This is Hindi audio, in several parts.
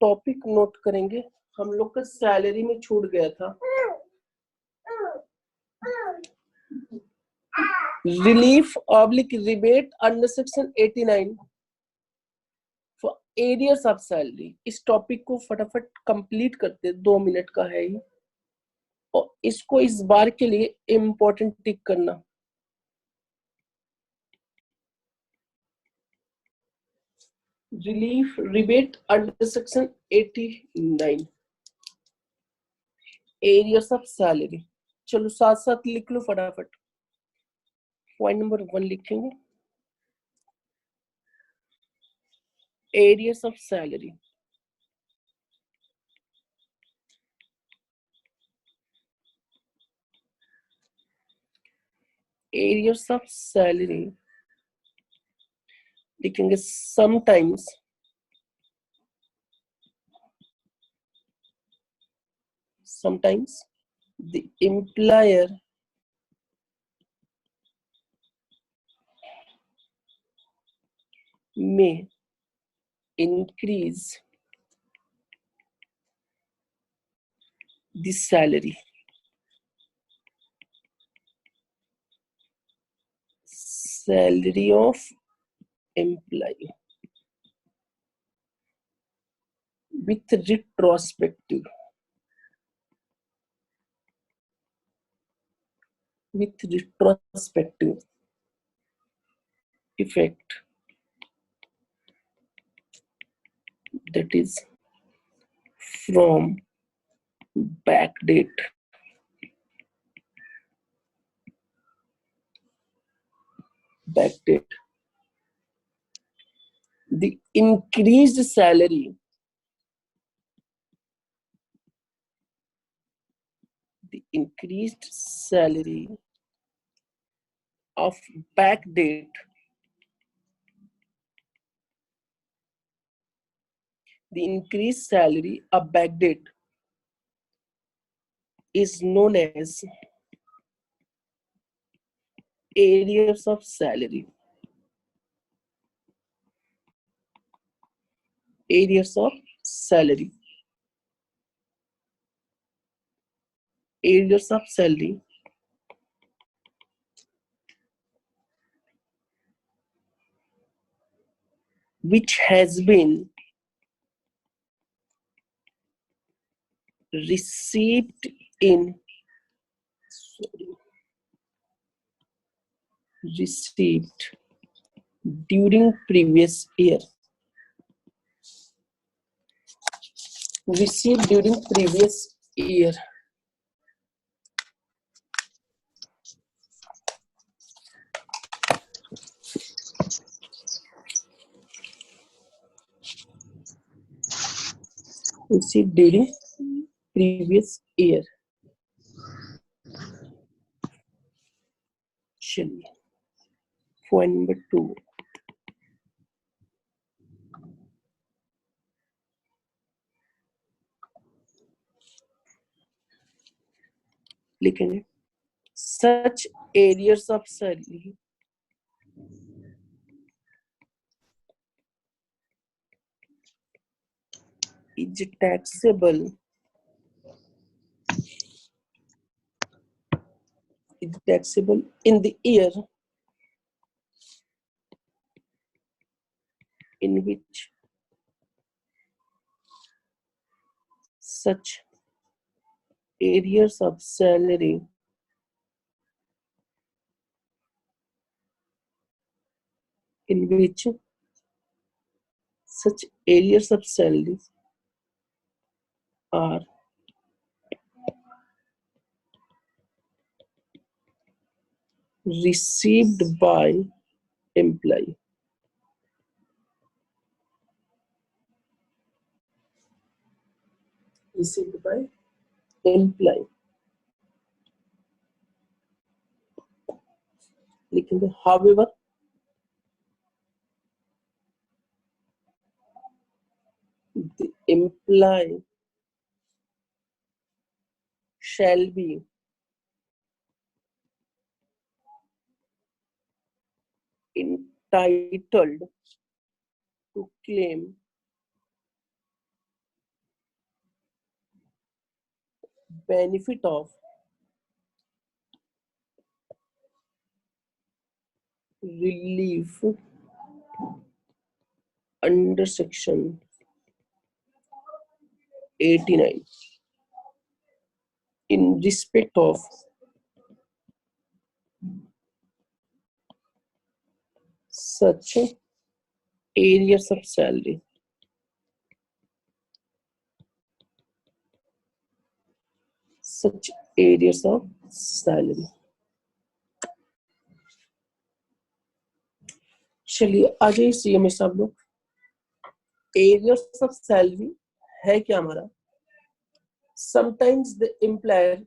टॉपिक नोट करेंगे। हम लोग का सैलरी में छूट गया था, relief oblique rebate under section 89 for arrears of salary. इस टॉपिक को फटाफट कंप्लीट करते, 2 मिनट का है ये, और इसको इस बार के लिए इम्पोर्टेंट टिक करना। Relief rebate under section 89 arrears of salary. चलो साथ साथ लिख लो फटाफट। पॉइंट नंबर 1 लिखेंगे, arrears of salary. Arrears of salary लिखेंगे, sometimes the employer may increase the salary of employee with retrospective effect, that is from backdate the increased salary of backdate is known as areas of salary. Areas of salary which has been received in during previous year. Received during previous year. Received during previous year. चलिए पॉइंट नंबर 2, लिखेंगे such areas of salary is taxable in the year in which such areas of salary are received by employee. Received by employee. लिखेंगे however the employee shall be entitled to claim benefit of relief under section 89 in respect of such areas of salary. Such areas of salary. चलिए आ जाइए सी में सब लोग. एरियाज ऑफ सैलरी है क्या हमारा? Sometimes the employer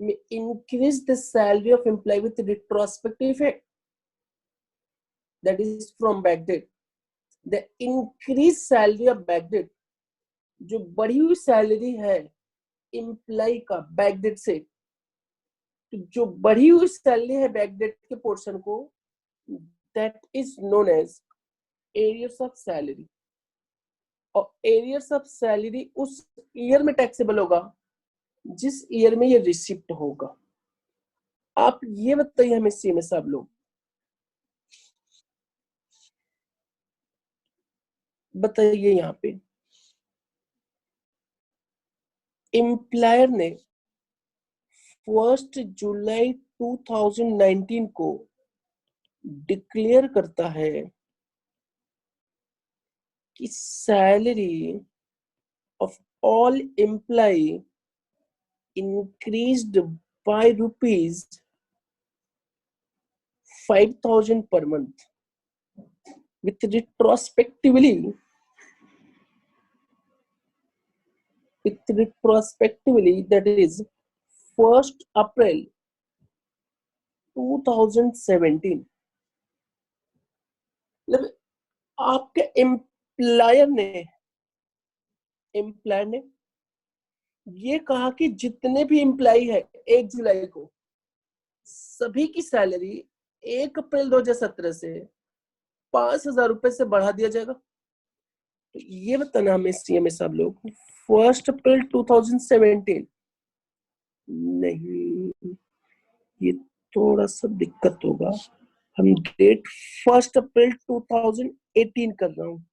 may increase the salary of employee with retrospective effect, that is from backdate. The increased salary of backdate, जो बढ़ी हुई सैलरी है एम्प्लॉय का बैकडेट से, तो जो बढ़ी हुई सैलरी है बैकडेट के पोर्शन को, that is known as arrears of salary. और एरियर्स ऑफ सैलरी उस ईयर में टैक्सेबल होगा जिस ईयर में ये रिसिप्ट होगा. आप ये बताइए हमें सी में सब लोग, बताइए यहाँ पे एम्प्लॉयर ने 1 जुलाई 2019 को डिक्लेयर करता है कि salary of all employ increased by rupees 5,000 per month with retrospectively that is 1st April 2017. मतलब आपके एम्प्लॉयर ने ये कहा कि जितने भी एम्प्लॉय है 1 जुलाई को सभी की सैलरी 1 अप्रैल 2017 से 5,000 रुपए से बढ़ा दिया जाएगा. तो ये बताना हमें सीएमए सब लोग 1 अप्रैल 2017 नहीं, ये थोड़ा सा दिक्कत होगा. हम डेट 1 अप्रैल 2018 कर रहा हूँ.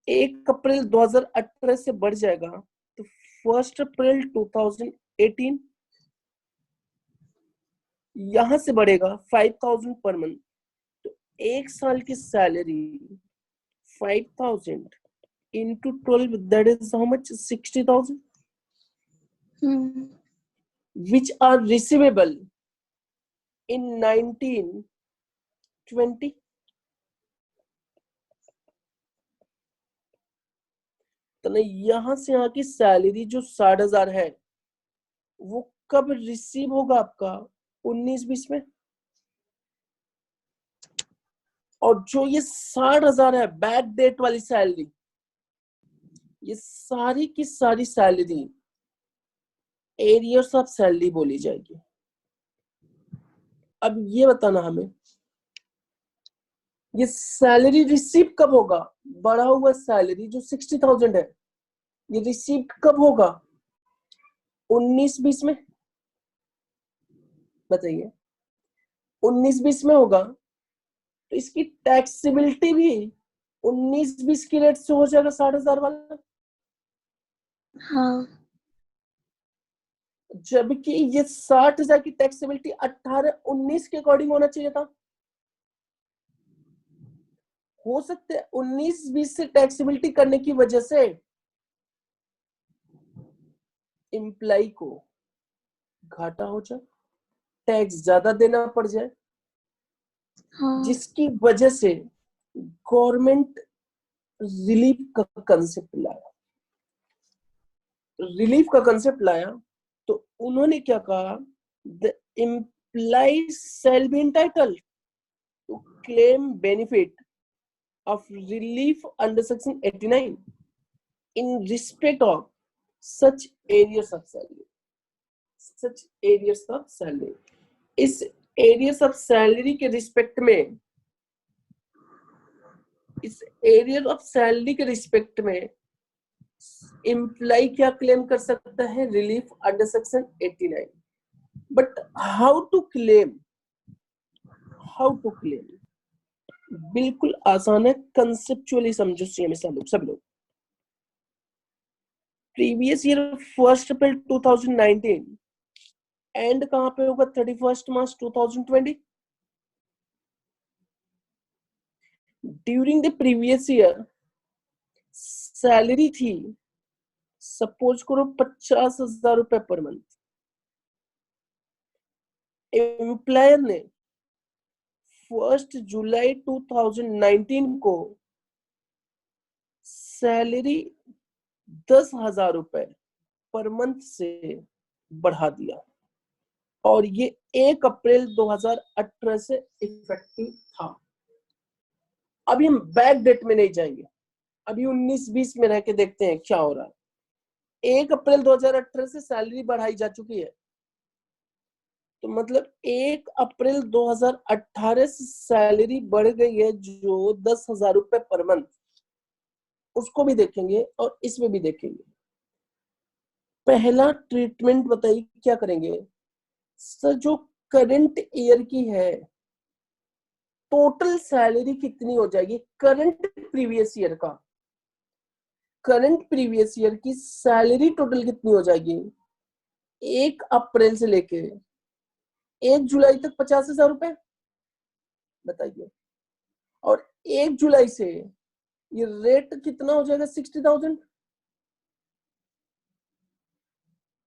1 अप्रैल 2018 से बढ़ जाएगा तो 1 अप्रैल 2018 यहां से बढ़ेगा 5,000 पर मंथ. तो 1 साल की salary 5,000 into 12, that is how much? 60,000, which are receivable in 1920. तो यहां से यहाँ की सैलरी जो 60,000 है वो कब रिसीव होगा आपका? 19-20 में. और जो ये 60,000 है बैक डेट वाली सैलरी, ये सारी की सारी सैलरी एरियर्स ऑफ सैलरी बोली जाएगी. अब ये बताना हमें ये सैलरी रिसीव कब होगा? बढ़ा हुआ सैलरी जो 60,000 है ये रिसीव कब होगा? 19-20 में. बताइए 19-20 में होगा तो इसकी टैक्सेबिलिटी भी 19-20 की रेट से हो जाएगा 60,000 वाला. हाँ. जबकि ये 60,000 की टैक्सेबिलिटी 18-19 के अकॉर्डिंग होना चाहिए था. हो सकते है 19-20 से टैक्सेबिलिटी करने की वजह से एम्प्लॉय को घाटा हो जाए, टैक्स ज्यादा देना पड़ जाए. हाँ. जिसकी वजह से गवर्नमेंट रिलीफ का कंसेप्ट लाया. रिलीफ का कंसेप्ट लाया तो उन्होंने क्या कहा? The employ shall be entitled to claim benefit of relief under section 89 in respect of such areas of salary. Such areas of salary. इस areas of salary के रिस्पेक्ट में, इस area of salary के रिस्पेक्ट में एम्प्लॉय क्या क्लेम कर सकता है? Relief under section 89। But how to claim? बिल्कुल आसान है, कंसेप्चुअली समझो हमेशा लोग, सब लोग। प्रीवियस ईयर 1 अप्रैल 2019 एंड कहां पे होगा? 31 मार्च 2020। During the previous year salary थी, सपोज करो 50,000 रुपए पर मंथ। एम्प्लॉयर ने 1 जुलाई 2019 को सैलरी 10,000 रुपए पर मंथ से बढ़ा दिया और ये 1 अप्रैल 2018 से इफेक्टिव था। अभी हम बैक डेट में नहीं जाएंगे, अभी 19-20 में रह के देखते हैं क्या हो रहा है। 1 अप्रैल 2018 से सैलरी बढ़ाई जा चुकी है, तो मतलब 1 अप्रैल 2018 से सैलरी बढ़ गई है जो 10,000 रुपए पर मंथ, उसको भी देखेंगे और इसमें भी देखेंगे। पहला ट्रीटमेंट बताइए क्या करेंगे सर? जो करंट ईयर की है टोटल सैलरी कितनी हो जाएगी? करंट प्रीवियस ईयर की सैलरी टोटल कितनी हो जाएगी? 1 अप्रैल से लेके 1 जुलाई तक 50,000 रुपए, बताइए। और 1 जुलाई से ये रेट कितना हो जाएगा? 60,000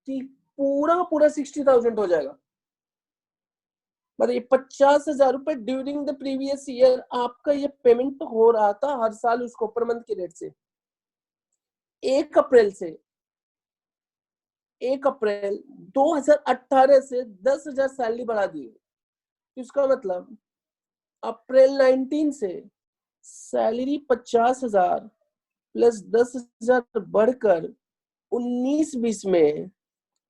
की पूरा 60,000 हो जाएगा। मतलब 50,000 रुपए ड्यूरिंग द प्रीवियस ईयर आपका ये पेमेंट हो रहा था हर साल उसको पर मंथ के रेट से। 1 अप्रैल 2018 से 10,000 सैलरी बढ़ा दी। इसका मतलब अप्रैल 19 से सैलरी 50,000 प्लस 10,000 बढ़कर 19-20 में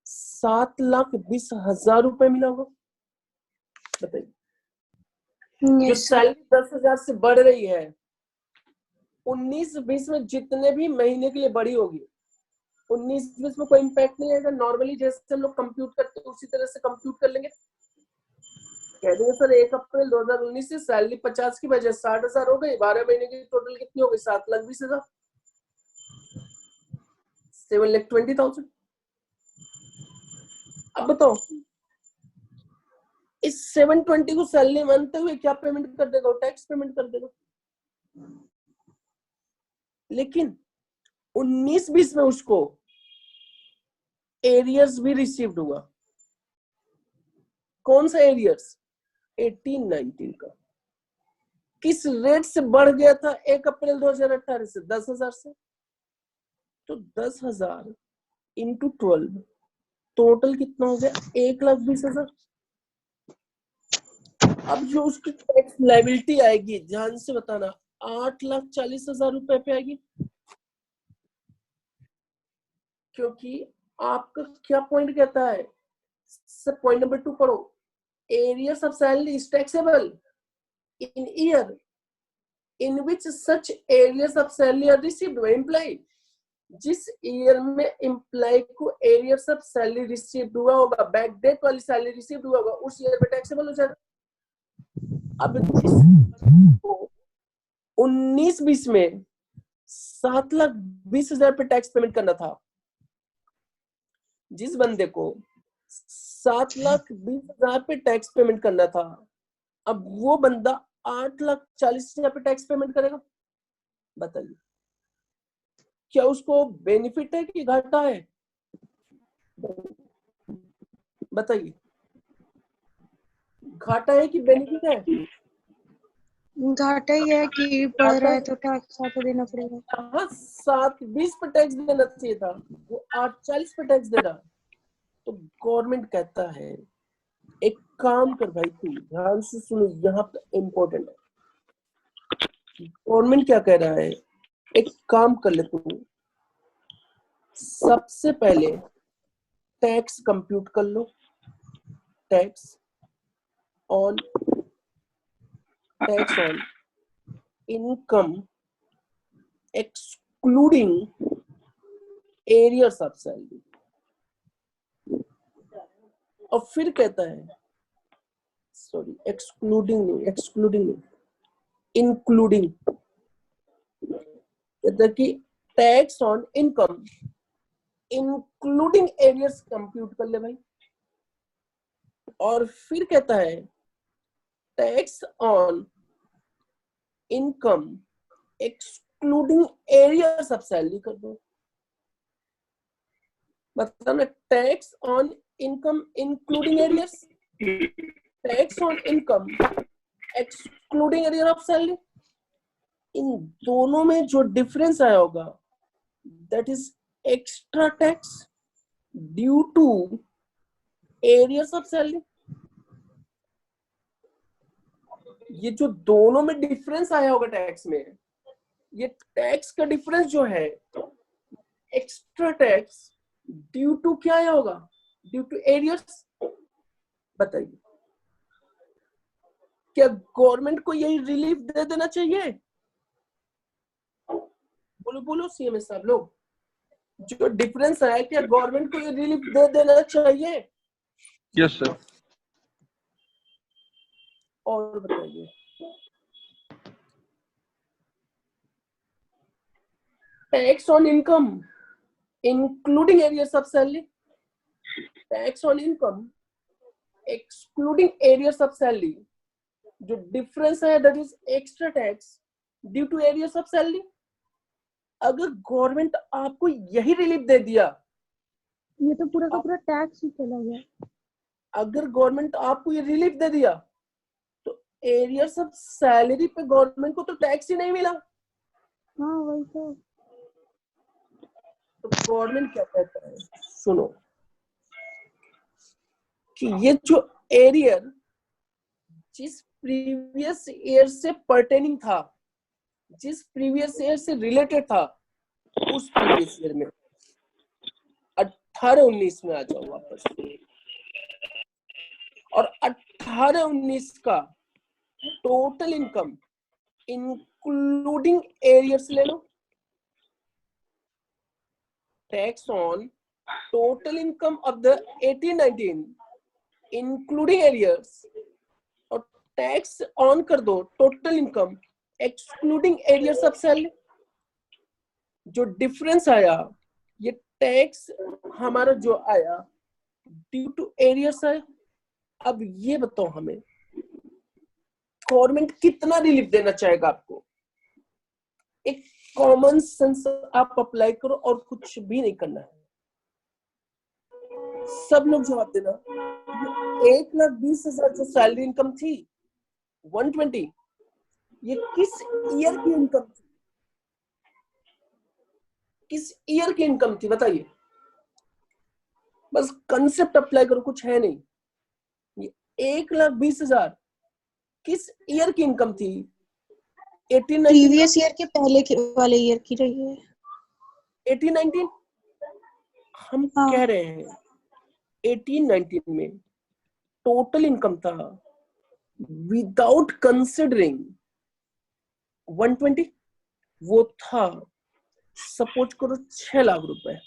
7,20,000 रुपए मिला होगा। बताइए, जो सैलरी 10,000 से बढ़ रही है 19-20 में जितने भी महीने के लिए बढ़ी होगी, 19-20 में कोई इम्पैक्ट नहीं आएगा। नॉर्मली जैसे हम लोग कंप्यूट करते हैं उसी तरह से कंप्यूट कर लेंगे। कह देंगे सर 1 अप्रैल 2019 से सैलरी 50 की बजाय 60,000 हो गई, 12 महीने की टोटल कितनी हो गई? 7,20,000, 7,20,000। अब बताओ इस 720 को सैलरी मानते हुए क्या पेमेंट कर देगा? टैक्स पेमेंट कर देगा। लेकिन 19-20 में उसको एरियर्स भी रिसीव्ड हुआ। कौन सा एरियर्स? 18-19 का। किस रेट से बढ़ गया था 1 अप्रैल 2018 से? 10,000 से। तो 10,000 इंटू 12 टोटल कितना हो गया? 1,20,000। अब जो उसकी टैक्स लायबिलिटी आएगी ध्यान से बताना, 8,40,000 रुपए पे आएगी। क्योंकि आपका क्या पॉइंट कहता है? सब पॉइंट नंबर 2 पढ़ो। Arrears of salary is taxable in year in which such arrears of salary are received by employ. जिस ईयर में एम्प्लॉय को एरियर्स ऑफ सैलरी रिसीव्ड हुआ होगा, बैक डेट वाली सैलरी रिसीव्ड हुआ होगा, उस ईयर में टैक्सेबल हो जाएगा। अब जिस को 19-20 में 7,20,000 पे टैक्स पेमेंट करना था, जिस बंदे को 7,20,000 पे टैक्स पेमेंट करना था, अब वो बंदा 8,40,000 पे टैक्स पेमेंट करेगा। बताइए क्या उसको बेनिफिट है कि घाटा है? बताइए, घाटा है कि बेनिफिट है? घाटा ही है कि बढ़ रहा है तो टैक्स तो देना पड़ेगा। हाँ, 7,20 पे टैक्स देना चाहिए था, वो 8,40 पे टैक्स दे रहा। तो गवर्नमेंट कहता है एक काम कर भाई, तू ध्यान से सुनो, यहाँ पे इम्पोर्टेंट है। गवर्नमेंट क्या कह रहा है? एक काम कर ले तू, सबसे पहले टैक्स कंप्यूट कर लो। Tax on income excluding arrears of salary. और फिर कहता है, सॉरी एक्सक्लूडिंग नहीं, इंक्लूडिंग, कहता है कि tax on income including arrears compute कर ले भाई। और फिर कहता है tax on income excluding arrears of salary कर दो। मतलब ना, tax on income including arrears, tax on income excluding arrear of salary. इन दोनों में जो डिफरेंस आया होगा that is extra tax due to arrears of salary. ये जो दोनों में डिफरेंस आया होगा टैक्स में, ये टैक्स का डिफरेंस जो है एक्स्ट्रा टैक्स ड्यू टू क्या आया होगा, ड्यू टू एरियर्स। बताइए क्या गवर्नमेंट को यही रिलीफ दे देना चाहिए? बोलो बोलो सीएम साहब लोग, जो डिफरेंस है क्या गवर्नमेंट को ये रिलीफ दे देना चाहिए? Yes sir. और बताइए tax on income including arrears of salary, tax on income excluding arrears of salary, जो डिफरेंस है that is extra tax due to arrears of salary. अगर गवर्नमेंट आपको यही रिलीफ दे दिया, ये तो पूरा का पूरा टैक्स ही चला गया। अगर गवर्नमेंट आपको ये रिलीफ दे दिया तो एरियर्स ऑफ सैलरी पे गवर्नमेंट को तो टैक्स ही नहीं मिला। हाँ वही तो गवर्नमेंट क्या कहता है, सुनो कि ये जो एरियर जिस प्रीवियस ईयर से पर्टेनिंग था, जिस प्रीवियस ईयर से रिलेटेड था, उस प्रीवियस ईयर में 18-19 में आ जाओ वापस, और 18-19 का टोटल इनकम इंक्लूडिंग एरियर्स ले लो। Tax on total income of the 18-19 including arrears, और टैक्स ऑन कर दो total income excluding arrears of salary. जो डिफरेंस आया, ये टैक्स हमारा जो आया ड्यू टू एरियर्स आया। अब ये बताओ हमें गवर्नमेंट कितना रिलीफ देना चाहेगा आपको? एक कॉमन सेंस आप अप्लाई करो और कुछ भी नहीं करना है, सब लोग जवाब देना। 1,20,000 जो सैलरी इनकम थी 120, ये किस ईयर की इनकम थी? किस ईयर की इनकम थी बताइए? बस कंसेप्ट अप्लाई करो, कुछ है नहीं। ये 1,20,000 किस ईयर की इनकम थी? 18-19 प्रीवियस ईयर के पहले के वाले ईयर की रही है। 18-19 हम हाँ। कह रहे हैं 18-19 में टोटल इनकम था विदाउट कंसिडरिंग 120, वो था सपोज करो 6 लाख रुपए,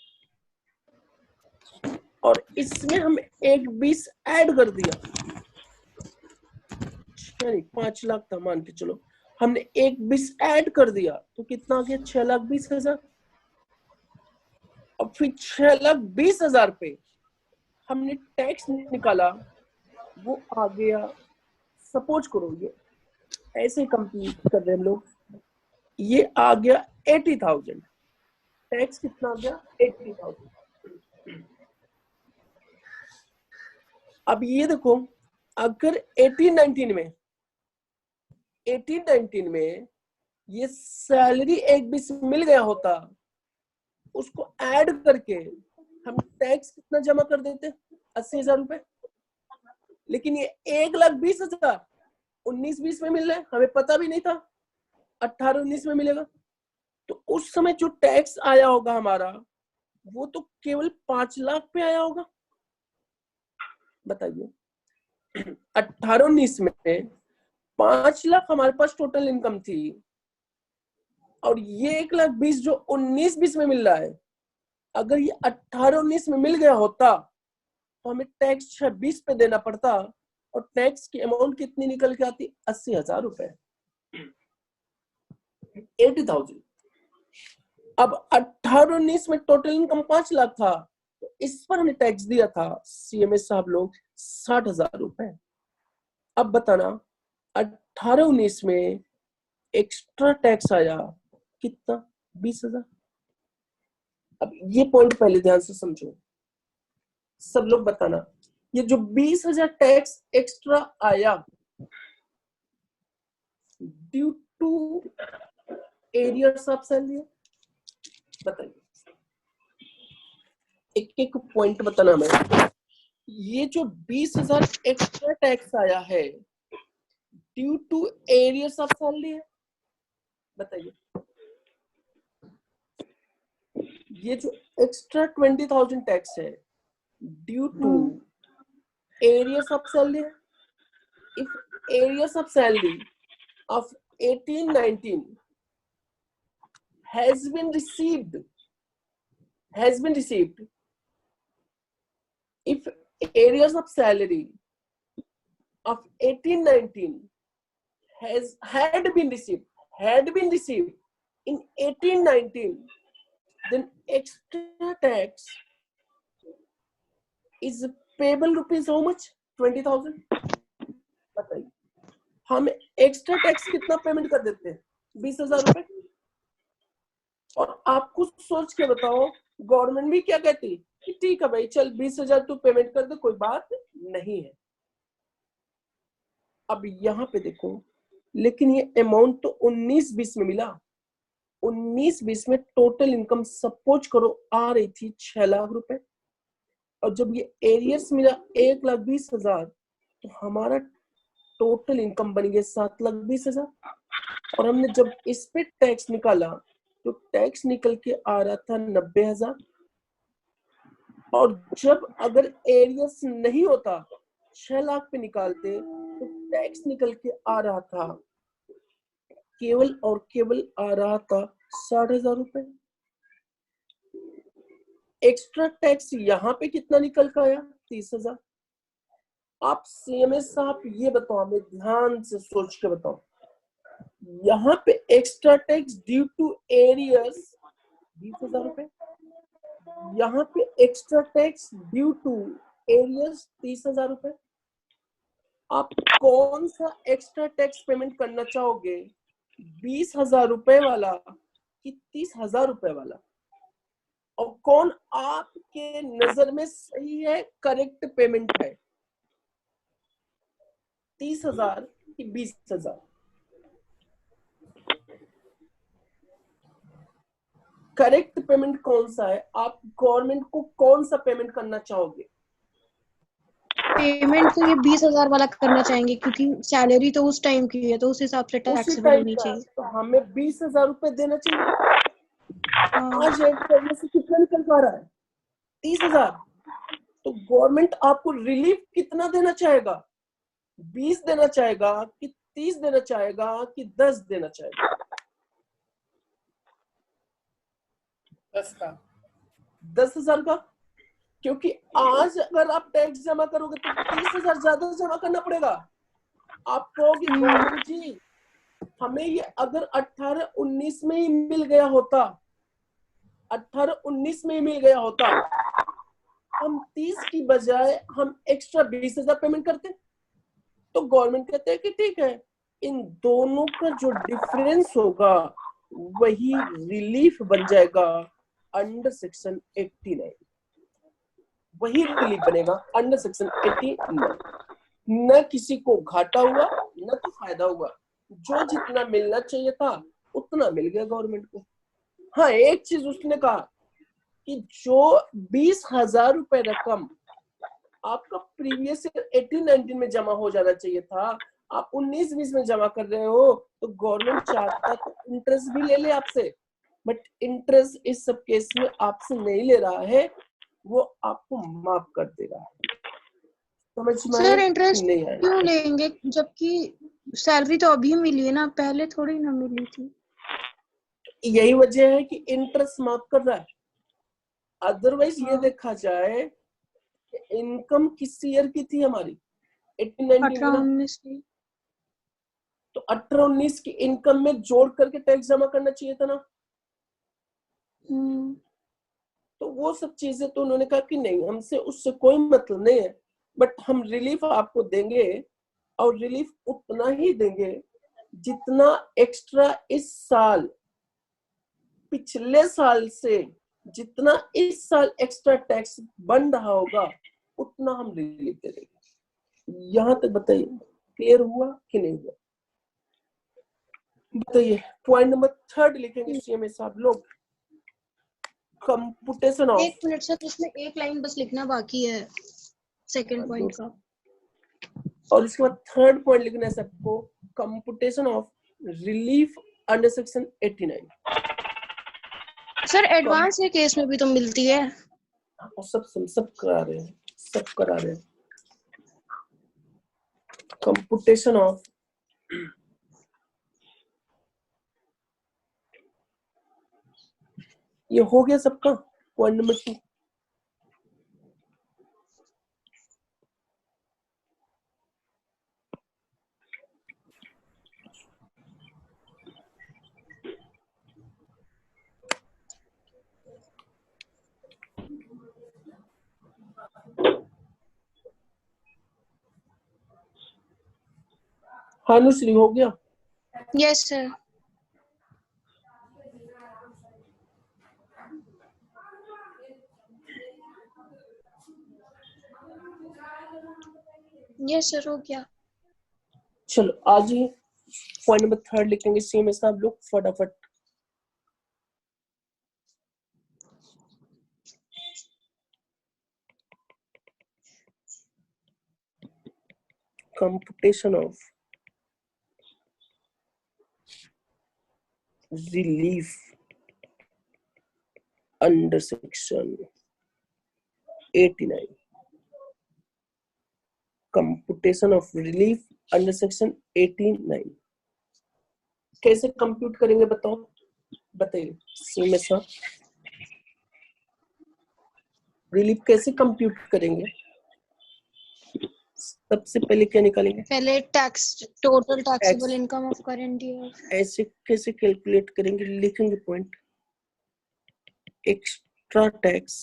और इसमें हम 1,20 ऐड कर दिया, 5 लाख था मान के चलो, हमने 1,20 ऐड कर दिया तो कितना आ गया? 6,20,000। अब फिर 6,20,000 पे हमने टैक्स निकाला, वो आ गया, सपोज करो ये ऐसे कंप्लीट कर रहे हैं हम लोग, ये आ गया 80,000। टैक्स कितना आ गया? 80,000। अब ये देखो, अगर 18-19 में ये सैलरी 1,20 मिल गया होता, उसको ऐड करके हम टैक्स कितना जमा कर देते? 80,000 रुपए। लेकिन ये 1,20,000 19-20 में मिल रहा है, हमें पता भी नहीं था 18-19 में मिलेगा। तो उस समय जो टैक्स आया होगा हमारा, वो तो केवल 5 लाख पे आया होगा। बताइए 18-19 में 5 लाख हमारे पास टोटल इनकम थी, और ये 1,20,000 जो 19-20 में मिल रहा है, अगर ये 18-19 में मिल गया होता तो हमें टैक्स 26 पे देना पड़ता और टैक्स की अमाउंट कितनी निकल के आती? 80,000 रुपए, 80,000। अब 18-19 में टोटल इनकम 5 लाख था, तो इस पर हमने टैक्स दिया था सीएमए साहब लोग 60,000 रुपए। अब बताना 18-19 में एक्स्ट्रा टैक्स आया कितना? 20,000। अब ये पॉइंट पहले ध्यान से समझो सब लोग, बताना ये जो 20,000 टैक्स एक्स्ट्रा आया due to arrears of salary, बताइए एक एक पॉइंट बताना मैं। ये जो 20,000 एक्स्ट्रा टैक्स आया है due to arrears of salary है, बताइए। ये जो एक्स्ट्रा 20,000 टैक्स है due to areas of salary. If areas of salary of 18-19 has been received, if areas of salary of 18-19 had been received in 18-19, then extra tax is payable rupees how much? 20,000। बताइए हम एक्स्ट्रा टैक्स कितना पेमेंट कर देते हैं? 20,000 रुपए। और आपको सोच के बताओ गवर्नमेंट भी क्या कहती कि ठीक है भाई चल 20,000 तू पेमेंट कर दे, कोई बात नहीं है। अब यहाँ पे देखो, लेकिन ये अमाउंट तो 19-20 में मिला। 19-20 में टोटल इनकम सपोज करो आ रही थी 6 लाख रुपए, और जब ये एरियर्स मिला 1,20,000 तो हमारा टोटल इनकम बन गया 7,20,000। और हमने जब इस पे टैक्स निकाला तो टैक्स निकल के आ रहा था 90,000। और जब अगर एरियर्स नहीं होता 6 लाख पे निकालते तो टैक्स निकल के आ रहा था केवल और केवल आ रहा था 60,000 रुपए। एक्स्ट्रा टैक्स यहाँ पे कितना निकल के आया? 30,000। आप सीएमए साहब ये बताओ, हमें ध्यान से सोच के बताओ, यहाँ पे extra tax due to arrears 20,000 रुपए, यहाँ पे extra tax due to arrears 30,000 रुपए। आप कौन सा एक्स्ट्रा टैक्स पेमेंट करना चाहोगे, 20,000 रुपए वाला कि 30,000 रुपए वाला? और कौन आपके नजर में सही है, करेक्ट पेमेंट है, 30,000 कि 20,000? करेक्ट पेमेंट कौन सा है? आप गवर्नमेंट को कौन सा पेमेंट करना चाहोगे? पेमेंट तो ये 20,000 वाला करना चाहेंगे, क्योंकि सैलरी तो उस टाइम की है, तो उस हिसाब से टैक्सेबल होनी चाहिए। तो हमें 20,000 रुपए देना चाहिए। आज ऐड करने से कितना निकल पा रहा है? 30,000। तो गवर्नमेंट आपको रिलीफ कितना देना चाहेगा? 20 देना चाहेगा कि 30 देना चाहेगा कि 10 देना चाहेगा? 10,000 का। क्योंकि आज अगर आप टैक्स जमा करोगे तो 30,000 ज्यादा जमा करना पड़ेगा। आप कहोगे गवर्नमेंट जी हमें ये अगर 18-19 में ही मिल गया होता, 18-19 में ही मिल गया होता, हम 30 की बजाय हम एक्स्ट्रा 20,000 पेमेंट करते। तो गवर्नमेंट कहते हैं कि ठीक है, इन दोनों का जो डिफरेंस होगा वही रिलीफ बन जाएगा अंडर सेक्शन 89। वही रिलीफ बनेगा अंडर सेक्शन 89। न किसी को घाटा हुआ न तो फायदा हुआ, जो जितना मिलना चाहिए था उतना मिल गया गवर्नमेंट को। हाँ, एक चीज उसने कहा कि जो 20,000 रुपए रकम आपका प्रीवियस 18-19 में जमा हो जाना चाहिए था, आप 19-20 में जमा कर रहे हो, तो गवर्नमेंट चाहता तो इंटरेस्ट भी ले ले आपसे, बट इंटरेस्ट इस सब केस में आपसे नहीं ले रहा है, वो आपको माफ कर दे रहा है। समझ में? सर इंटरेस्ट नहीं आया? क्यों लेंगे, जबकि सैलरी तो अभी मिली है ना, पहले थोड़ी ना मिली थी। यही वजह है कि इंटरेस्ट माफ कर रहा है। अदरवाइज ये हाँ। देखा जाए इनकम किस ईयर की थी हमारी, 18-19 की ना, 18-19 की। तो 18-19 की इनकम में जोड़ करके टैक्स जमा करना चाहिए था ना। तो वो सब चीजें तो उन्होंने कहा कि नहीं, हमसे उससे कोई मतलब नहीं है, बट हम रिलीफ आपको देंगे और रिलीफ उतना ही देंगे जितना एक्स्ट्रा इस साल, पिछले साल से जितना इस साल एक्स्ट्रा टैक्स बन रहा होगा उतना हम रिलीफ दे देंगे। यहां तक बताइए क्लियर हुआ कि नहीं हुआ, बताइए। पॉइंट नंबर 3 लिखेंगे सीएमए साहब लोग, कंप्यूटेशन ऑफ। 1 मिनट सर, इसमें एक लाइन बस लिखना बाकी है सेकंड पॉइंट का। और इसके बाद 3rd पॉइंट लिखना है सबको, computation of relief under section 89। Sir advance के केस में भी तो मिलती है। और सब करा रहे हैं, सब करा रहे हैं। कंप्यूटेशन ऑफ ये हो गया सबका। पॉइंट नंबर 2, हानुश्री हो गया। Yes sir. यस सर हो गया। चलो आज ही पॉइंट नंबर 3 लिखेंगे सीएमए साहब लोग फटाफट। computation of relief under section 89, computation of relief under section 89 कैसे कंप्यूट करेंगे बताओ, बताइए सीएमए साहब, रिलीफ कैसे कंप्यूट करेंगे। सबसे पहले क्या निकालेंगे, पहले tax, total taxable income of current year. ऐसे कैसे कैलकुलेट करेंगे, लिखेंगे point, extra tax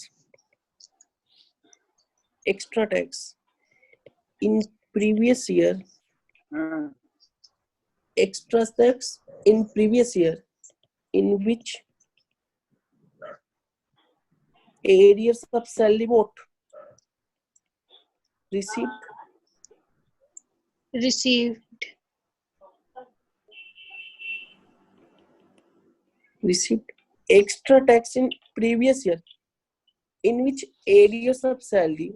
in previous year, extra tax in previous year in which areas of salary what received extra tax in previous year in which areas of salary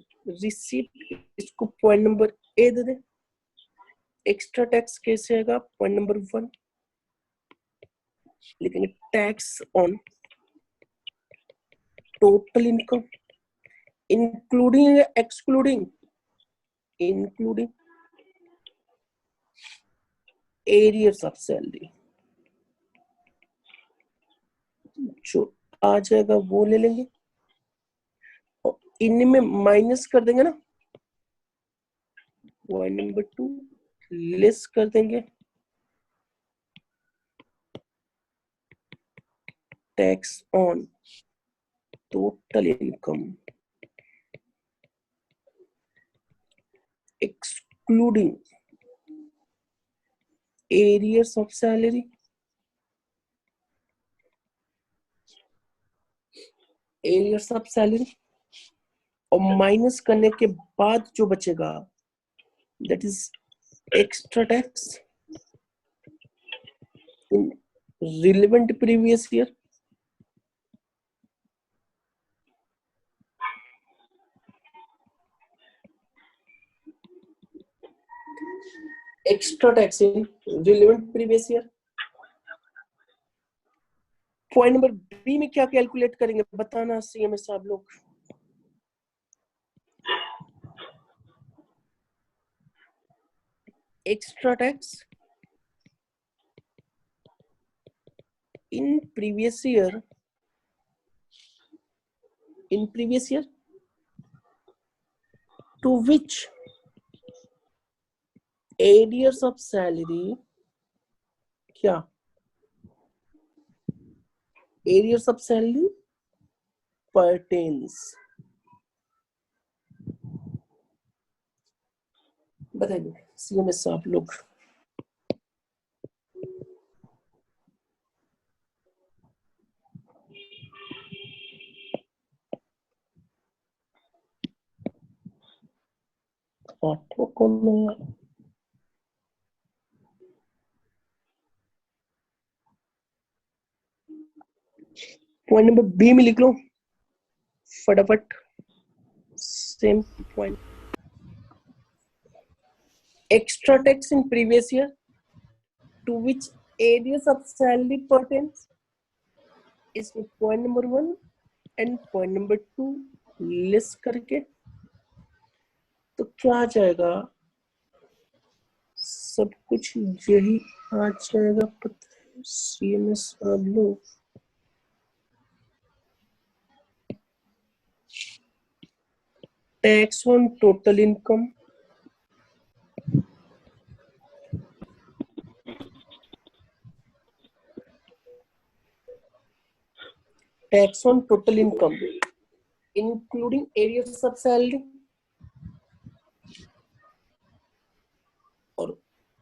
received। इसको point number A they they. Extra tax कैसे आएगा, पॉइंट नंबर 1 लिखेंगे, tax on total income including excluding, including arrears of salary, जो आ जाएगा वो ले लेंगे और इनमें माइनस कर देंगे ना, पॉइंट नंबर 2 लेस कर देंगे tax on total income excluding arrears of salary, arrears of salary और माइनस करने के बाद जो बचेगा that is extra tax in relevant previous year. Extra tax in relevant previous year. Point number B में क्या कैलकुलेट करेंगे बताना सीएमए साहब लोग, extra tax in previous year in previous year, to which arrears of salary, क्या arrears of salary pertains, बताइए CMS आप लोग। ऑटो कौन है? पॉइंट नंबर बी में लिख लो फटाफट, same point. Extra tax in previous year to which areas of salary pertains, इसमें point number 1 and point number 2 list करके तो क्या आ जाएगा, सब कुछ यही आ जाएगा। पता है CMS आप लोग, tax on total income, tax on total income including arrears of salary, और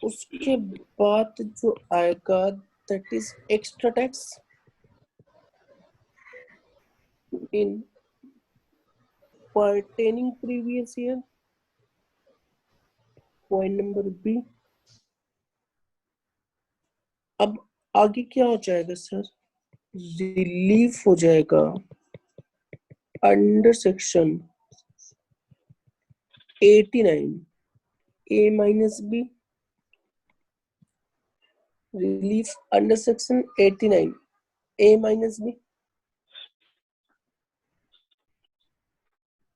उसके बाद जो आएगा that is extra tax in pertaining previous year, point number B. अब आगे क्या हो जाएगा सर, रिलीफ हो जाएगा under section 89 A minus B, relief under section 89 A minus B,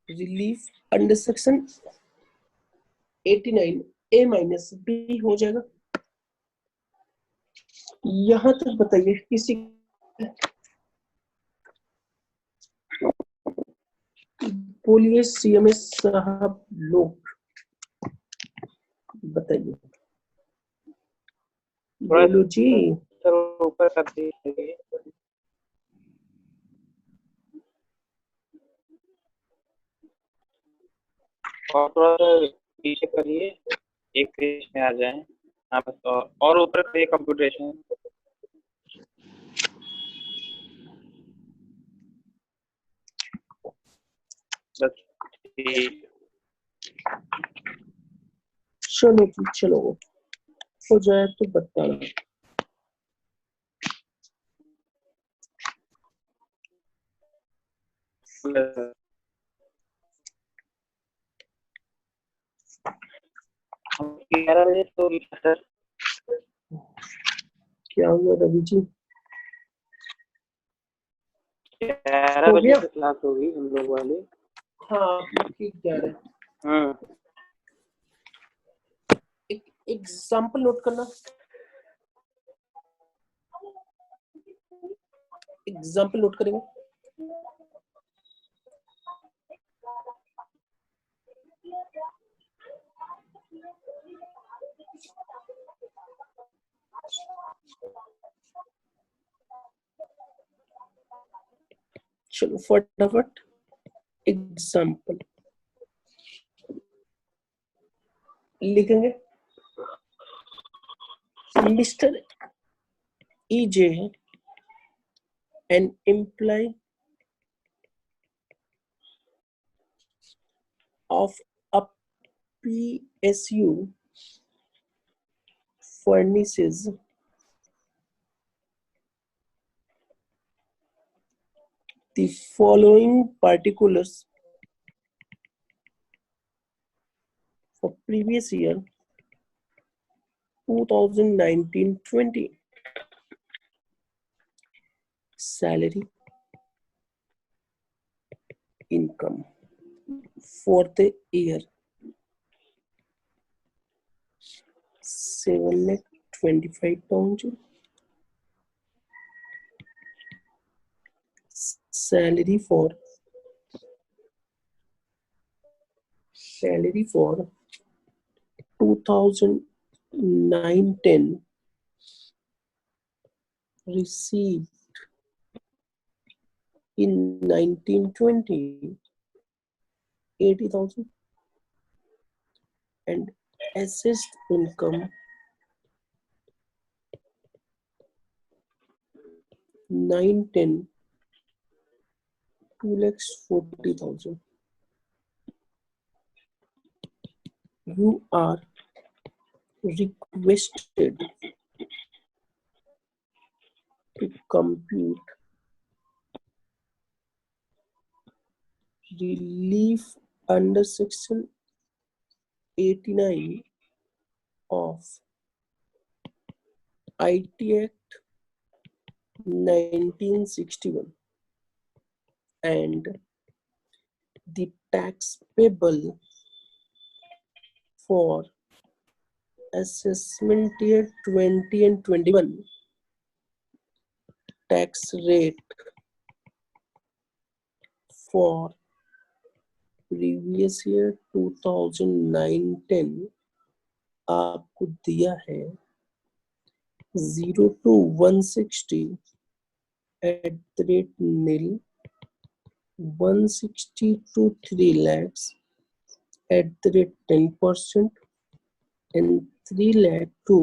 relief under section 89 A minus B हो जाएगा। यहां तक बताइए किसी बोलिए CMS साहब लोग, बताइए बोलो जी। ऊपर कर दीजिए और थोड़ा सा पीछे करिए, एक पेज में आ जाए। हाँ बस, और ऊपर करिए कंप्यूटेशन। बस ठीक। चलो जी चलो, हो जाए तो बताना। हम 11 बजे तो सर क्या हुआ रवि जी? 11 हो बजे गया? से क्लास होगी हम लोग वाली। हाँ ठीक जा रहा है। एक एग्जाम्पल नोट करना, एग्जाम्पल नोट करेंगे। चलो फटाफट एग्जाम्पल लिखेंगे। Mister EJ an employee of a PSU furnishes the following particulars for previous year 2019-20: salary, income for the year 7,25,000, salary for salary for 2009-10 received in 1920 80,000 and assessed income 9-10 2,40,000. You are requested to compute relief under section 89 of IT Act 1961 and the tax payable for assessment year 20 and 21 tax rate for previous year 2009-10 आपको दिया है 0 to 160 @nil 160 to 3 lakhs @10% and 3 lakh to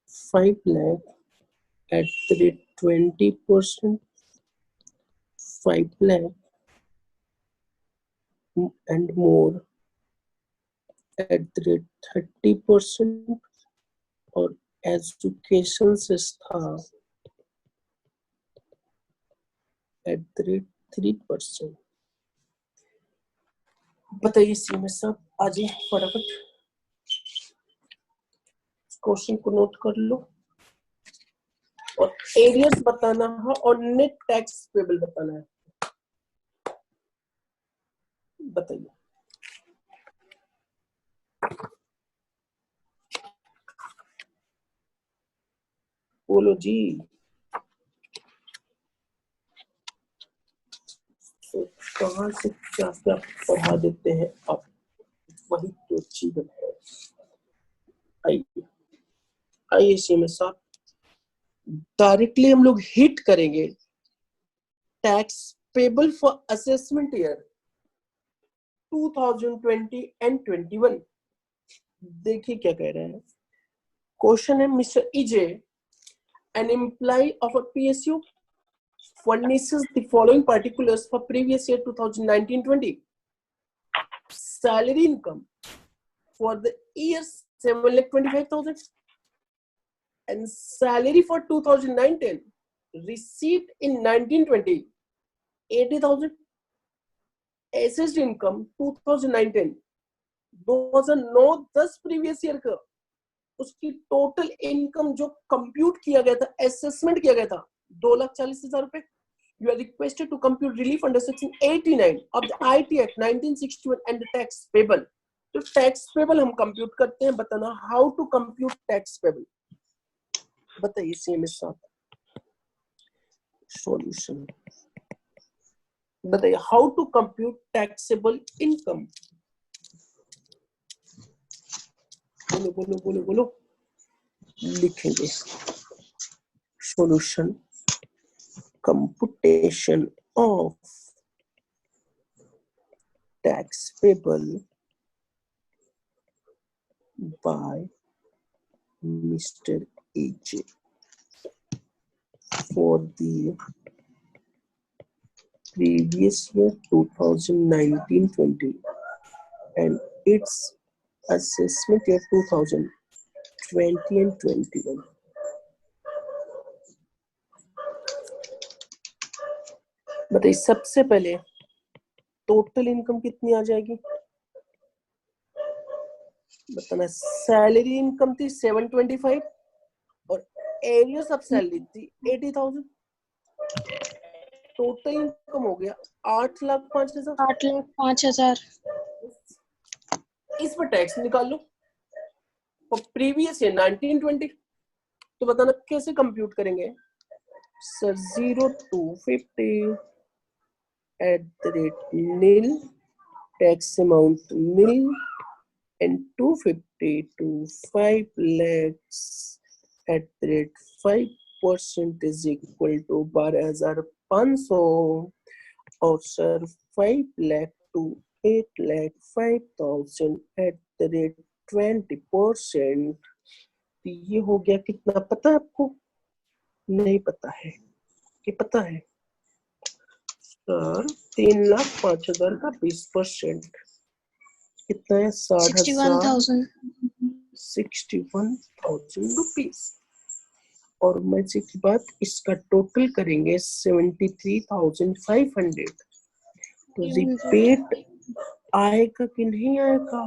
5 lakh @20%, 5 lakh and more @30% और एजुकेशन संस्था @3%। बताइए सीएमएस साहब, आज फटाफट क्वेश्चन को नोट कर लो और एरियर्स बताना है और नेट टैक्स पेबल बताना है। बताइए। बोलो जी। तो कहाँ से क्या क्या पढ़ा देते हैं आप, वही तो जीवन है। आइए आइए सीएमएस साहब, डायरेक्टली हम लोग हिट करेंगे tax payable for assessment year 2020 and 21। देखिए क्या कह रहे हैं। क्वेश्चन है, mister इजे, an employee of a PSU furnishes the following particulars for previous year 2019-20. Salary income for the year 7,25,000 and salary for 2009-10 received in 1920 80,000. Assessed income 2009-10 2009-10 previous year का उसकी टोटल इनकम जो कंप्यूट किया गया था, असेसमेंट किया गया था 2,40,000 रुपए। You are requested to compute relief under section 89 of the IT act 1961 and the tax payable. तो टैक्स पेबल हम कंप्यूट करते हैं, बताना how to compute tax payable. बताइए सीएमएस साहब, सॉल्यूशन बताइए, how to compute taxable income. बोलो बोलो बोलो बोलो, लिखेंगे। Solution, computation of tax payable by Mr. AJ for the previous year 2019-20 and its assessment year 2020 and 21. बताइए सबसे पहले टोटल इनकम कितनी आ जाएगी, बताना। सैलरी इनकम थी 725 और एरियर्स ऑफ सैलरी थी 80,000। टोटल इनकम हो गया 8,05,000। 8,05,000। इस पर टैक्स निकाल लो और प्रीवियस ईयर 1920 तो बताना कैसे कंप्यूट करेंगे sir. 0 to 50 @nil tax amount nil and 250 to 5 lakhs at the rate 5% is equal to 12,500 और sir 5 lakh to 8,05,000 at the rate 20%। तो ये हो गया कितना पता है आपको? नहीं पता है कि पता है सर 3,05,000 का 20% कितना है? 61,000 रुपीज। और मजे की बात इसका टोटल करेंगे 73,500। तो रिपीट आएगा कि नहीं आएगा?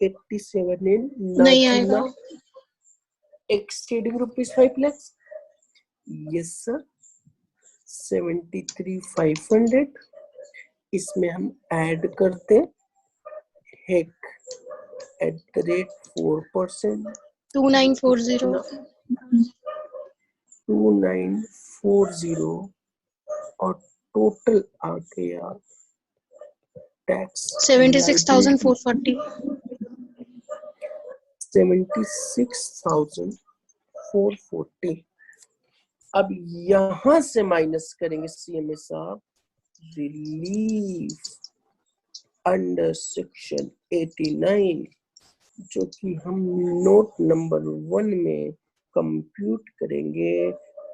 87 in नहीं आएगा। exceeding rupees 5 lakhs। Yes sir 73,500 इसमें हम ऐड करते हेक एट द रेट 4% 2940 और टोटल आ गया टैक्स 76,440 76,440। अब यहां से माइनस करेंगे सीएमए साहब रिलीफ अंडर सेक्शन 89 जो कि हम नोट नंबर 1 में कंप्यूट करेंगे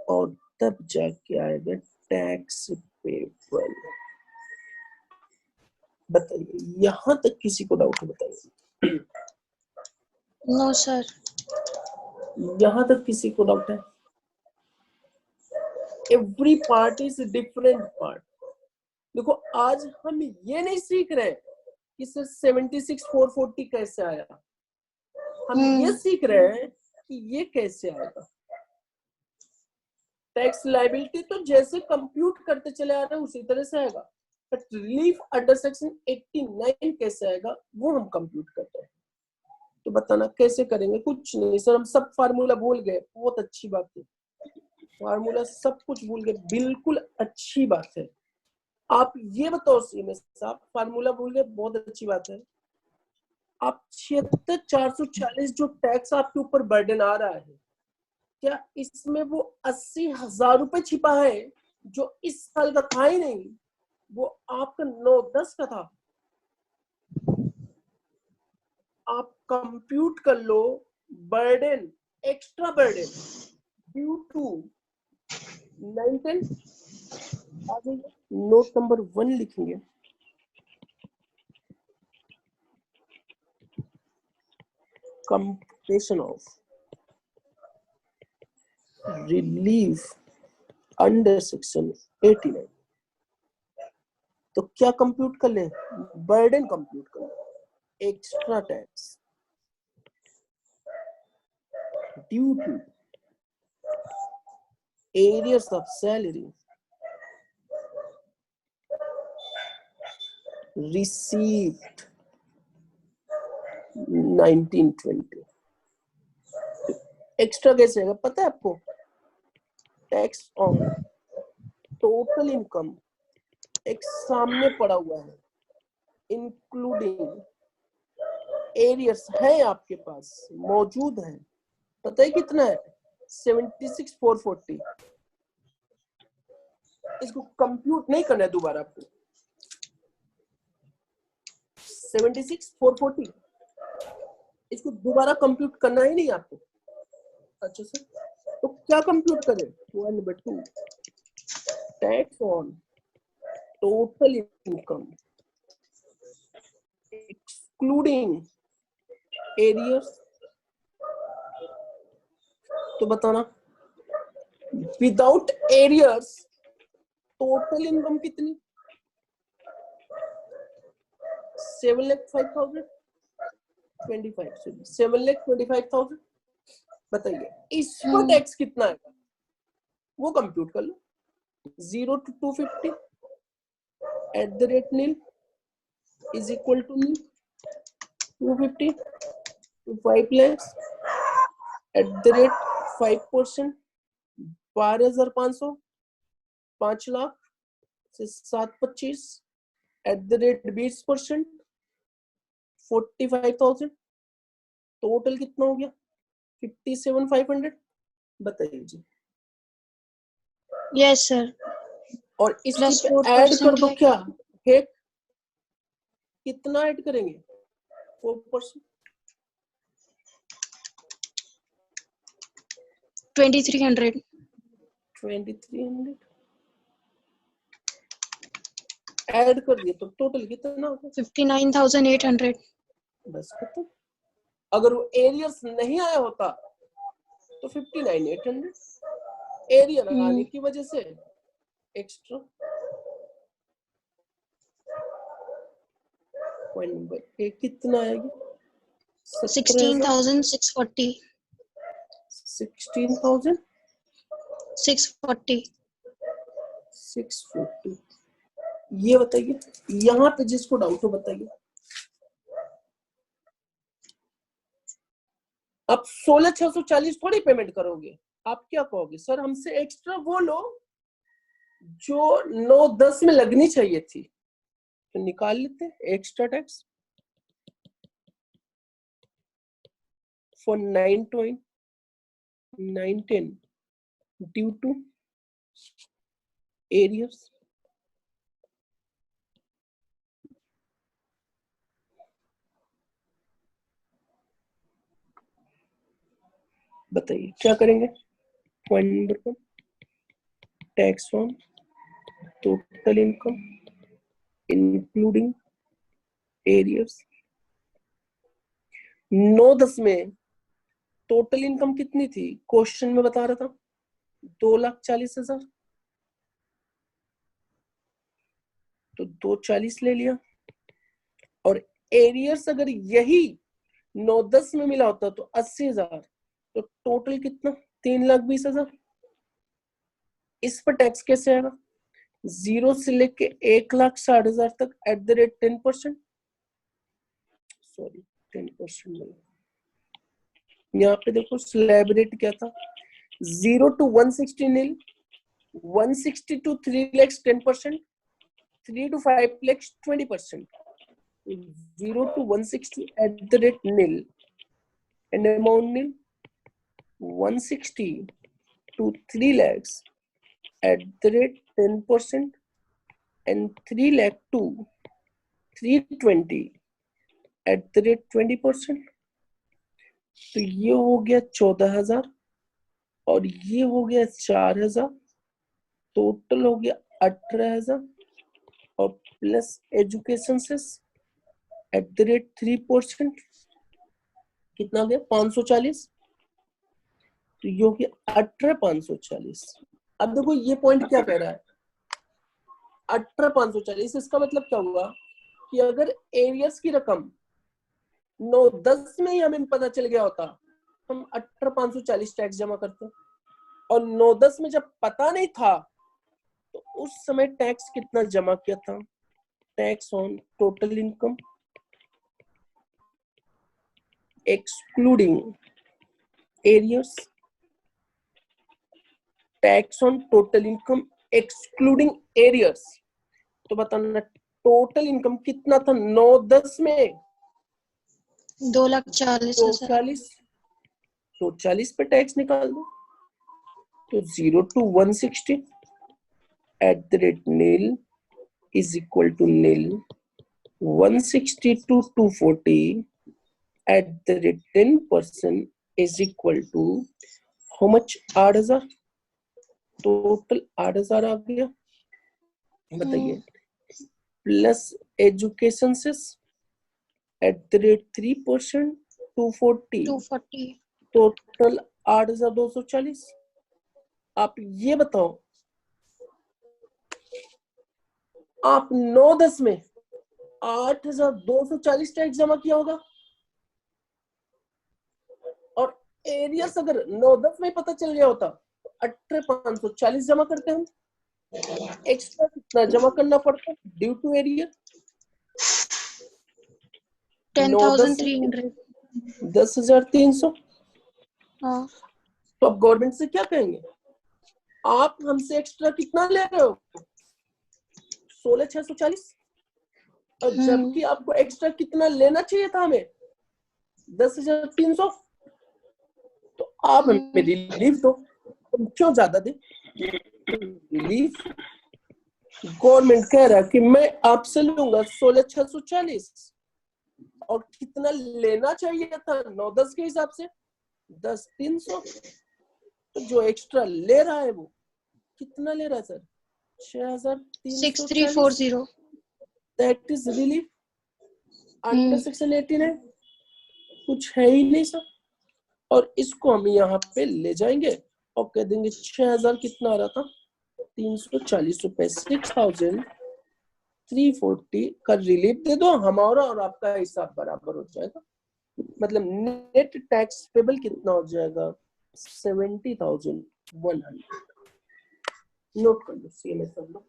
और तब जाके आएगा टैक्स पेबल। बताइए यहां तक किसी को डाउट है? बताइए। No sir. यहां तक किसी को डाउट है? Every part is different part. देखो आज हम ये नहीं सीख रहे कि सर 76,440 कैसे आया, हम ये सीख रहे हैं कि ये कैसे आएगा। टैक्स लायबिलिटी तो जैसे कंप्यूट करते चले आ रहे हैं उसी तरह से आएगा, बट रिलीफ अंडर सेक्शन 89 कैसे आएगा वो हम कंप्यूट करते हैं। तो बताना कैसे करेंगे? कुछ नहीं सर, हम सब फार्मूला भूल गए। बहुत अच्छी बात है, फार्मूला सब कुछ भूल गए, बिल्कुल अच्छी बात है। आप ये बताओ सीएमए साहब, फार्मूला भूल गए, बहुत अच्छी बात है। आप 76,440 जो टैक्स आपके ऊपर बर्डन आ रहा है, क्या इसमें वो 80,000 रुपए छिपा है जो इस साल का था ही नहीं, वो आपका 9-10 का था? आप कंप्यूट कर लो burden, extra burden due to 9-10 आ जाइए। नोट नंबर 1 लिखेंगे, computation of relief under section 89। तो क्या कंप्यूट कर ले? बर्डन कंप्यूट कर ले। Extra tax due to arrears of salary received 1920। Extra कैसे आएगा पता है आपको? टैक्स ऑन टोटल इनकम एक सामने पड़ा हुआ है, इंक्लूडिंग एरियर्स है आपके पास, मौजूद है। पता है कितना है? 76,440। इसको कंप्यूट नहीं करना है दोबारा आपको। 76,440 इसको दोबारा कंप्यूट करना ही नहीं आपको। अच्छा सर, तो क्या कंप्यूट करें? 1 number 2 tax on total income excluding arrears. तो बताना विदाउट एरियर्स टोटल इनकम कितनी? 7,25,000। बताइए इसको टैक्स कितना है वो कंप्यूट कर लो। 0 to 250 at the rate nil is equal to nil. 250 to 5 lakhs at the rate 5%। 12,500 5 lakh से 7,25 20%, 45,000, टोटल कितना हो गया? 57,500। बताइए जी। Yes sir. और इसकी प्लस पे ऐड कर 4% दो है। क्या? हेक कितना ऐड करेंगे? 4%। 2300। 2300 ऐड कर दिए तो टोटल कितना होगा? 59,800। बस खत्म। अगर वो एरियर्स नहीं आया होता तो 59,800, एरियर आने की वजह से एक्स्ट्रा। पॉइंट नंबर ए कितना आएगी? 16,640। 16,640। 640। ये बताइए, यहाँ पे जिसको डाउट हो बताइए। आप 16,640 थोड़ी पेमेंट करोगे, आप क्या कहोगे? सर हमसे एक्स्ट्रा वो लो जो 9-10 में लगनी चाहिए थी, तो निकाल लेते extra tax for 9.910 due to arrears. बताइए क्या करेंगे? Point number 1, tax on total income including arrears. 9-10 में टोटल इनकम कितनी थी? क्वेश्चन में बता रहा था 2,40,000, तो 240 ले लिया। और एरियर्स अगर यही 9-10 में मिला होता तो 80,000, तो टोटल कितना? 3,20,000। इस पर टैक्स कैसे आएगा? 0 से लेके 1,60,000 तक एट द रेट 10%, सॉरी 10% नहीं, यहाँ पे देखो स्लैब रेट क्या था? 0 to 160 nil, 160 to 3 lakhs 10%, 3 to 5 lakhs 20%, 0 to 160 at the rate nil, and amount nil, 160 to 3 lakhs at the rate 10%, and 3 lakh to 320 at the rate 20%। तो ये हो गया 14,000 और ये हो गया 4,000, टोटल हो गया 18,000 और प्लस एजुकेशन से एट द रेट 3%, कितना हो गया? 540। तो ये हो गया 18,540। अब देखो ये पॉइंट क्या कह रहा है? 18,540, इसका मतलब क्या हुआ कि अगर एरियर्स की रकम 9-10 में ही हमें पता चल गया होता, हम 18,540 टैक्स जमा करते। और 9-10 में जब पता नहीं था तो उस समय टैक्स कितना जमा किया था? Tax on total income excluding arrears, tax on total income excluding arrears. तो बताना टोटल इनकम कितना था 9-10 में? 2,40,000। तो 40 पे टैक्स निकाल दो, तो 0 to 160 at the rate nil is equal to nil, 160 to 240 at the rate 10% is equal to how much? 8,000। Total 8,000 आ गया। बताइए, प्लस एजुकेशन से एट द रेट 3%, 240, टोटल 8,240। आप ये बताओ, आप 9-10 में 8,240 टैक्स जमा किया होगा, और एरियस अगर 9-10 में पता चल गया होता तो 18,540 जमा करते हम। एक्स्ट्रा कितना जमा करना पड़ता ड्यू टू एरिया? 10,300। 10,300। हाँ। तो अब गवर्नमेंट से क्या कहेंगे? आप हमसे एक्स्ट्रा कितना ले रहे हो? 16,640। और जबकि आपको एक्स्ट्रा कितना लेना चाहिए था हमें 10,300, तो आप हमें रिलीफ दो। तुम क्यों ज्यादा दे रिलीफ? गवर्नमेंट कह रहा है कि मैं आपसे लूंगा 16,640 और कितना लेना चाहिए था 9-10 के हिसाब से 10,300। तो जो एक्स्ट्रा ले रहा है वो कितना ले रहा है sir? 6,340। That is relief under section 89। कुछ है ही नहीं सर। और इसको हम यहाँ पे ले जाएंगे और कह देंगे 6,000 कितना आ रहा था 340 रुपए 6,340 का रिलीफ दे दो। हमारा और आपका हिसाब बराबर हो जाएगा। मतलब नेट टैक्स पेबल कितना हो जाएगा 70,100। नोट कर लो सीएमए सब लोग।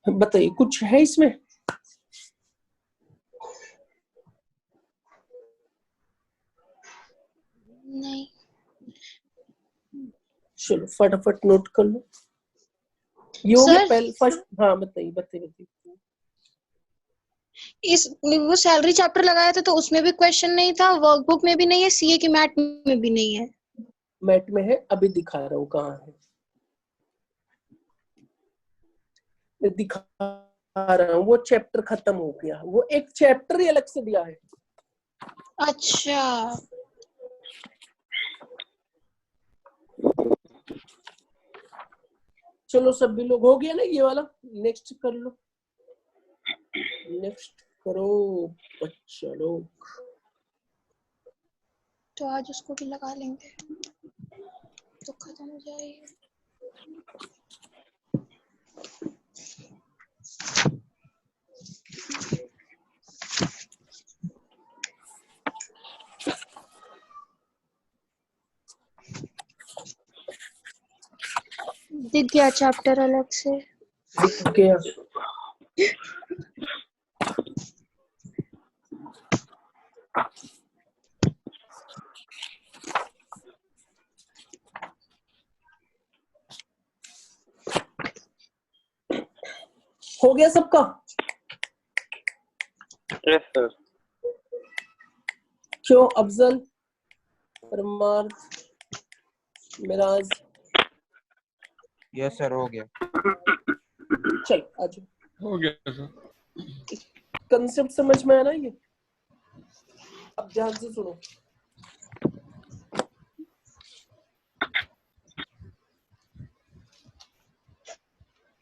बताइए कुछ है इसमें? नहीं। चलो फटाफट नोट कर लो। ये हो गया पहले फर्स्ट। हाँ बताइए बताइए। वो सैलरी चैप्टर लगाया था तो उसमें भी क्वेश्चन नहीं था, वर्कबुक में भी नहीं है, सीए की मैट में भी नहीं है। मैट में है, अभी दिखा रहा हूँ कहाँ है। मैं दिखा रहा हूँ, वो चैप्टर खत्म हो गया। वो एक चैप्टर ही अलग से दिया है। अच्छा चलो सभी लोग हो गया ना ये वाला। नेक्स्ट कर लो। नेक्स्ट करो बच्चा लोग। तो आज उसको भी लगा लेंगे तो खत्म हो जाएगी। दिख गया चैप्टर अलग से। दिख गया। हो गया सबका? Yes sir. क्यों अफजल, परमार्थ, मिराज? यस सर हो गया। चल आज हो गया सर। कंसेप्ट समझ में आना ये। अब ध्यान से सुनो।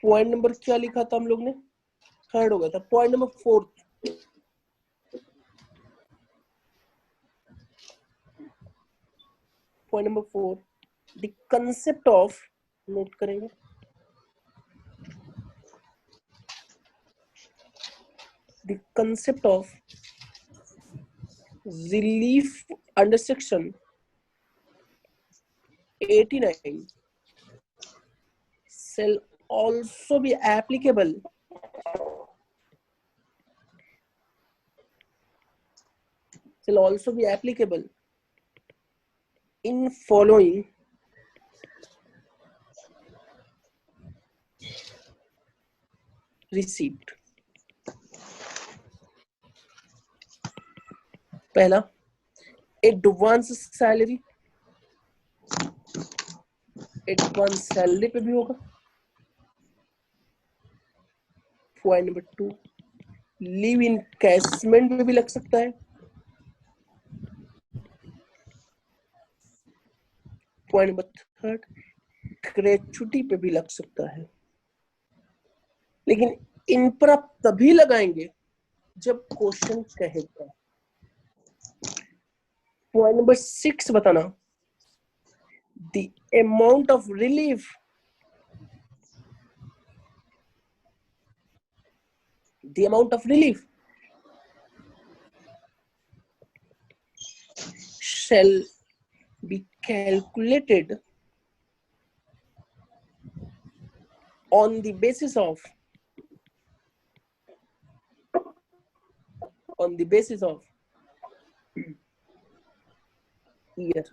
पॉइंट नंबर क्या लिखा था हम लोग ने? थर्ड हो गया था। Point number 4। Point number 4 the concept of, note करेंगे, the concept of relief under section 89 shall also be applicable in following receipt. पहला एडवांस सैलरी, एडवांस सैलरी पे भी होगा। पॉइंट नंबर 2 लीव इनकैशमेंट में भी लग सकता है। पॉइंट नंबर 3 ग्रेचुटी पे भी लग सकता है। लेकिन इन पर आप तभी लगाएंगे जब क्वेश्चन कहेगा। पॉइंट नंबर 6 बताना, the amount of relief shall be calculated on the basis of year.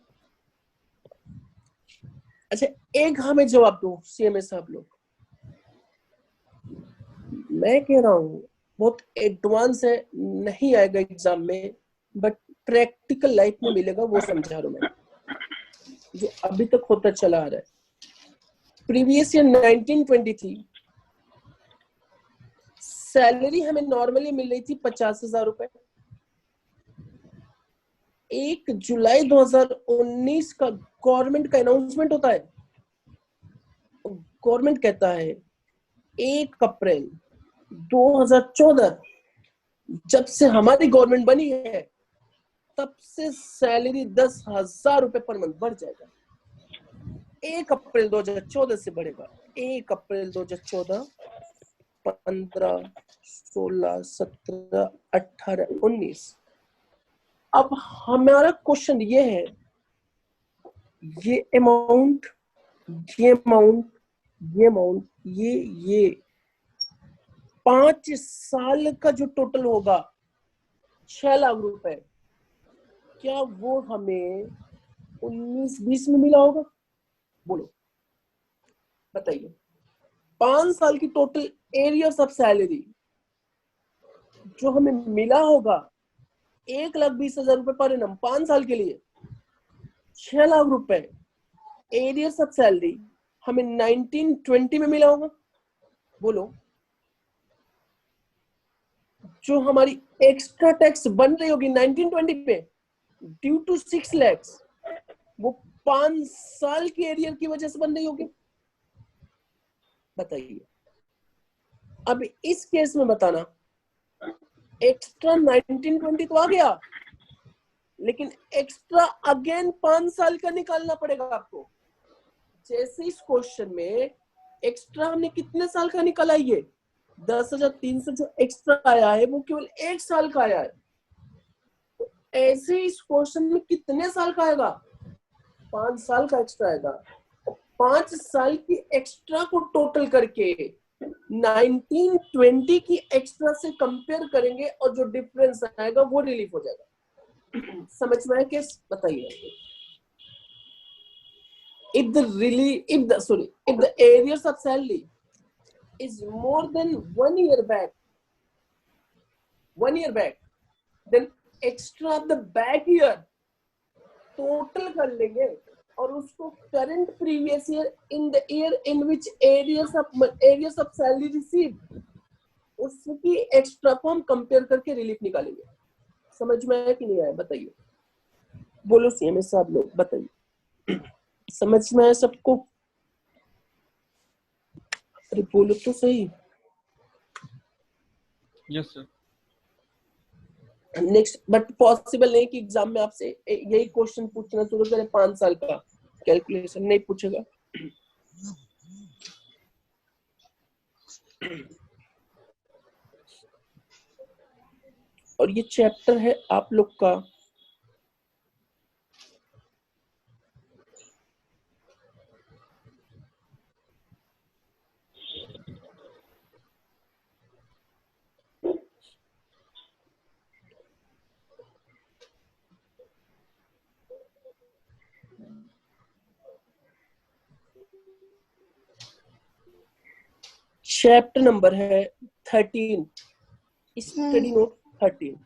अच्छा एक हमें जवाब दो सीएमए साहब लोग। मैं कह रहा हूँ बहुत एडवांस है, नहीं आएगा एग्जाम में, बट प्रैक्टिकल लाइफ में मिलेगा, वो समझा रहा हूँ मैं, जो अभी तक होता चला आ रहा है। प्रीवियस ईयर 1923 सैलरी हमें नॉर्मली मिल रही थी 50,000 रुपए। 1 जुलाई 2019 का गवर्नमेंट का अनाउंसमेंट होता है, गवर्नमेंट कहता है 1 अप्रैल 2014 जब से हमारी गवर्नमेंट बनी है तब से सैलरी 10,000 रुपए पर मंथ बढ़ जाएगा। 1 अप्रैल 2014 से बढ़ेगा। 1 अप्रैल 2014, 15, 16, 17, 18, 19। अब हमारा क्वेश्चन ये है, ये अमाउंट, ये अमाउंट, ये अमाउंट, ये 5 साल का जो टोटल होगा 6 लाख रुपए, क्या वो हमें 19-20 में मिला होगा? बोलो बताइए। 5 साल की टोटल एरियर्स ऑफ सैलरी जो हमें मिला होगा 1,20,000 रुपए पर एनम 5 साल के लिए, 6 लाख रुपए एरियर्स ऑफ सैलरी हमें 1920 में मिला होगा। बोलो। जो हमारी एक्स्ट्रा टैक्स बन रही होगी 1920 पे ड्यू टू 6 lakhs, वो 5 साल की एरियर की वजह से बन रही होगी। बताइए। अब इस केस में बताना, एक्स्ट्रा 1920 तो आ गया, लेकिन एक्स्ट्रा अगेन 5 साल का निकालना पड़ेगा आपको। जैसे इस क्वेश्चन में एक्स्ट्रा हमने कितने साल का निकाला, ये 10,300 जो एक्स्ट्रा आया है वो केवल 1 साल का आया है। तो ऐसे इस क्वेश्चन में कितने साल का आएगा? 5 साल का एक्स्ट्रा आएगा। 5 साल की एक्स्ट्रा को टोटल करके 1920 की एक्स्ट्रा से कंपेयर करेंगे और जो डिफरेंस आएगा वो रिलीफ हो जाएगा। समझ में आया केस? बताइए। if the arrears of salary is more than 1 year back, then extra of the back year total कर लेंगे और उसको current previous year in the year in which arrears of salary received, उसकी एक्स्ट्रा को हम कंपेयर करके रिलीफ निकालेंगे। समझ में आया कि नहीं आया? बताइए। बोलो सीएमएस साहब लोग, बताइए। समझ में आया सबको? अरे बोलो तो सही। Yes sir. Next, but possible नहीं कि एग्जाम में आपसे यही क्वेश्चन पूछना शुरू करें। 5 साल का कैलकुलेशन नहीं पूछेगा। और ये चैप्टर है आप लोग का चैप्टर नंबर है 13, स्टडी नोट 13।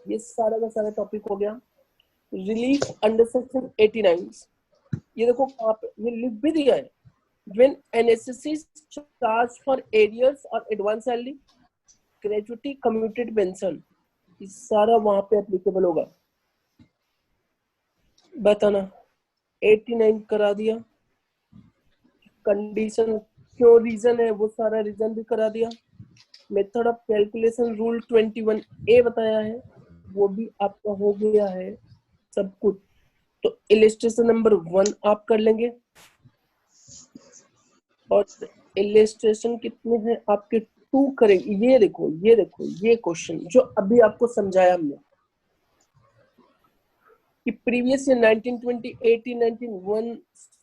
ये सारा का सारा टॉपिक हो गया। Relief under section 89। ये देखो आप ये लिख भी दिया है, when NSSC charge for arrears और advance salary, gratuity, commuted pension, ये सारा वहां पे एप्लीकेबल होगा। बताना। 89 करा दिया, कंडीशन क्यों रीजन है वो सारा रीजन भी करा दिया। Method of calculation rule 21A बताया है, वो भी आपका हो गया है सब कुछ। तो इलिस्ट्रेशन नंबर 1 आप कर लेंगे और इलिस्ट्रेशन कितने हैं आपके 2 करेंगे। ये देखो ये क्वेश्चन जो अभी आपको समझाया हमने कि previous year 1920, 18, 19,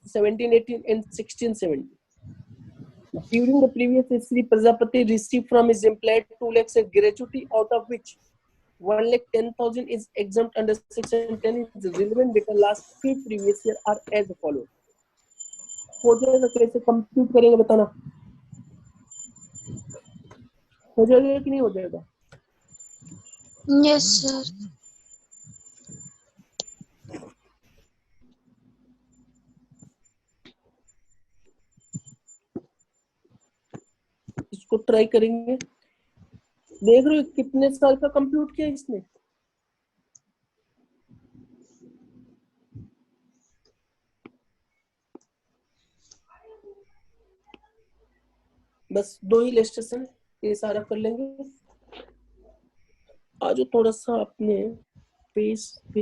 17, 18 and 16, 17. During the previous year, Sri Prajapati received from his employer 2 lakhs of gratuity, out of which 1,10,000 is exempt under section 10. Is relevant data last 3 previous year are as follows. हो जाएगा, कैसे कंप्यूट करेंगे बताना। हो जाएगा कि नहीं हो जाएगा? Yes sir. इसको ट्राई करेंगे। देख रहे हो कितने साल का कंप्यूट किया इसने? बस 2 ही इलस्ट्रेशन, ये सारा कर लेंगे। आज थोड़ा सा अपने पेज पे